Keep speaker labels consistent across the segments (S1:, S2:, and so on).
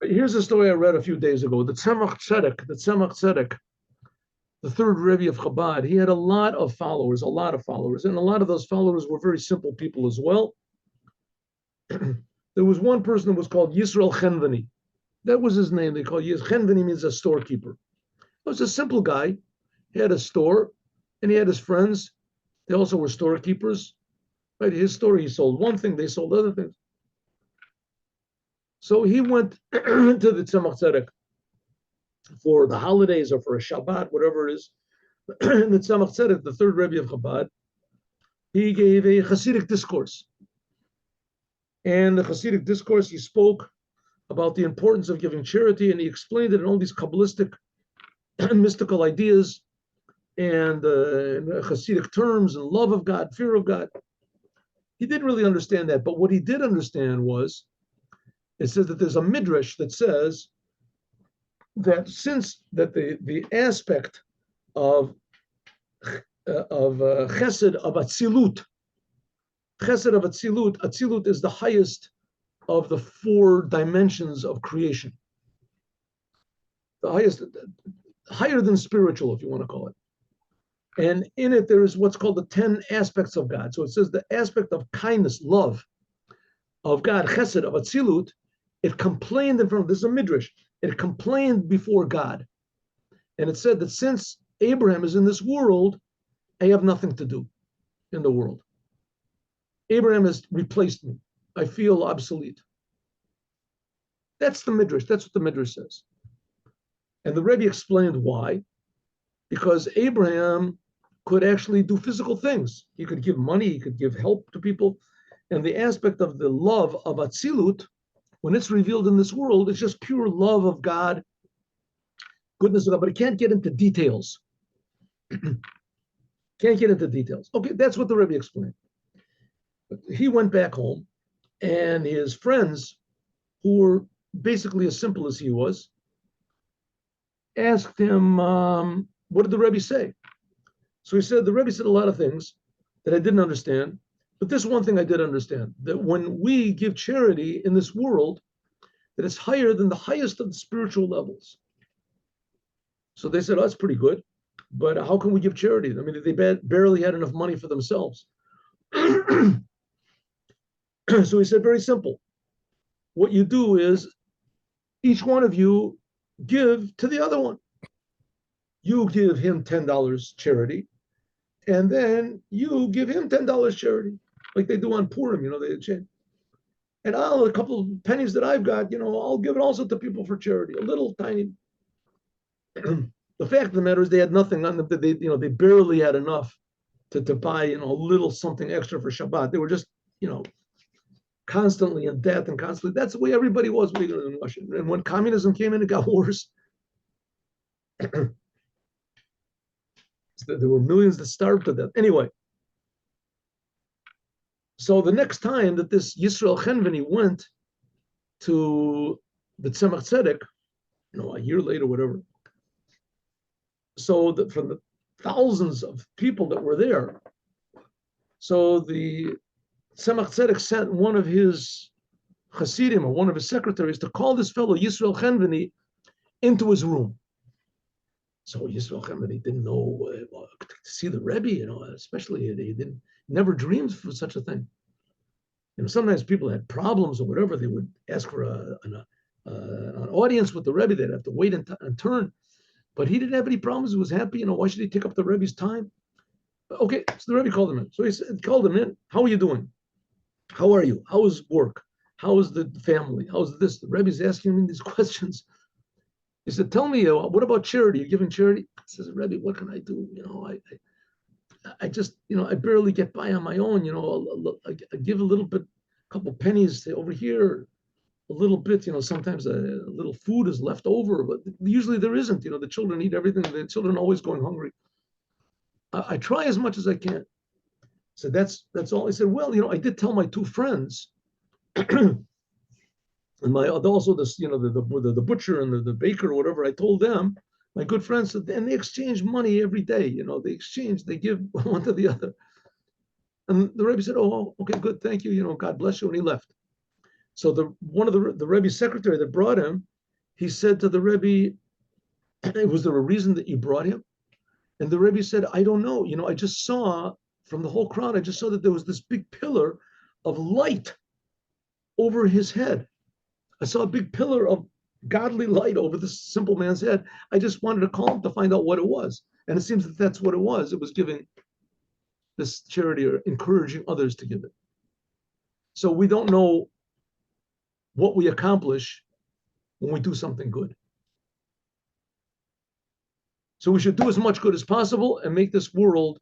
S1: Here's a story I read a few days ago. The Tzemach Tzedek, the third Rebbe of Chabad, he had a lot of followers, and a lot of those followers were very simple people as well. There was one person that was called Yisrael Chenveni. That was his name. They called Chenveni means a storekeeper. He was a simple guy. He had a store, and he had his friends. They also were storekeepers. Right? His store, he sold one thing, they sold other things. So he went to the Tzemach Tzedek for the holidays or for a Shabbat, whatever it is. And the Tzemach Tzedek, the third Rebbe of Chabad, he gave a Chassidic discourse. And the Chassidic discourse, he spoke about the importance of giving charity, and he explained it in all these Kabbalistic and mystical ideas and Hasidic terms and love of God, fear of God. He didn't really understand that, but what he did understand was, it says that there's a midrash that says that since that the aspect of chesed of atzilut, atzilut is the highest of the four dimensions of creation, the highest, higher than spiritual, if you want to call it. And in it, there is what's called the 10 aspects of God. So it says the aspect of kindness, love of God, chesed, of atzilut, it complained in front of, this is a midrash, it complained before God. And it said that since Abraham is in this world, I have nothing to do in the world. Abraham has replaced me. I feel obsolete. That's the midrash. That's what the midrash says. And the Rebbe explained why. Because Abraham could actually do physical things. He could give money, he could give help to people. And the aspect of the love of Atzilut, when it's revealed in this world, it's just pure love of God, goodness of God, but it can't get into details. Can't get into details. Okay, that's what the Rebbe explained. But he went back home, and his friends, who were basically as simple as he was, asked him, what did the Rebbe say? So he said, the Rebbe said a lot of things that I didn't understand, but this one thing I did understand, that when we give charity in this world, that it's higher than the highest of the spiritual levels. So they said, oh, that's pretty good, but how can we give charity? I mean, they barely had enough money for themselves. So he said, very simple. What you do is each one of you give to the other one. You give him $10 charity, and then you give him $10 charity, like they do on Purim, they change. And a couple of pennies that I've got, I'll give it also to people for charity, a little tiny. The fact of the matter is they had nothing on them. They barely had enough to buy, a little something extra for Shabbat. They were just, constantly in debt and constantly. That's the way everybody was in Russia. And when communism came in, it got worse. There were millions that starved to death. Anyway, so the next time that this Yisrael Chenveni went to the Tzemach Tzedek, a year later, whatever, so that from the thousands of people that were there, so the Tzemach Tzedek sent one of his Hasidim or one of his secretaries to call this fellow Yisrael Chenveni into his room. So Yisrael Chenveni didn't know to see the Rebbe, especially he never dreamed for such a thing. Sometimes people had problems or whatever, they would ask for an audience with the Rebbe. They'd have to wait and turn. But he didn't have any problems. He was happy. Why should he take up the Rebbe's time? Okay, so the Rebbe called him in. So he called him in. How are you doing? How are you? How is work? How is the family? How is this? The Rebbe's asking him these questions. He said, tell me, what about charity? You're giving charity? He says, Rebbe, what can I do? I just, I barely get by on my own. I give a little bit, a couple pennies over here, a little bit. Sometimes a little food is left over, but usually there isn't. The children eat everything. The children are always going hungry. I try as much as I can. So that's all. I said, well, I did tell my two friends, and also this, the butcher and the baker or whatever. I told them, my good friends, and they exchange money every day. They give one to the other. And the Rebbe said, oh, okay, good, thank you. God bless you. And he left. So one of the Rebbe's secretary that brought him, he said to the Rebbe, was there a reason that you brought him? And the Rebbe said, I don't know. I just saw from the whole crowd, I just saw that there was this big pillar of light over his head. I saw a big pillar of godly light over this simple man's head. I just wanted to call him to find out what it was. And it seems that that's what it was. It was giving this charity or encouraging others to give it. So we don't know what we accomplish when we do something good. So we should do as much good as possible and make this world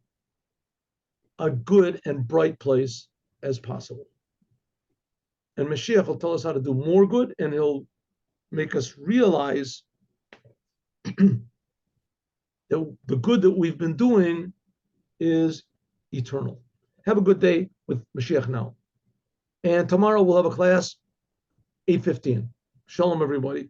S1: a good and bright place as possible. And Mashiach will tell us how to do more good, and he'll make us realize that the good that we've been doing is eternal. Have a good day with Mashiach now. And tomorrow we'll have a class, 8:15. Shalom, everybody.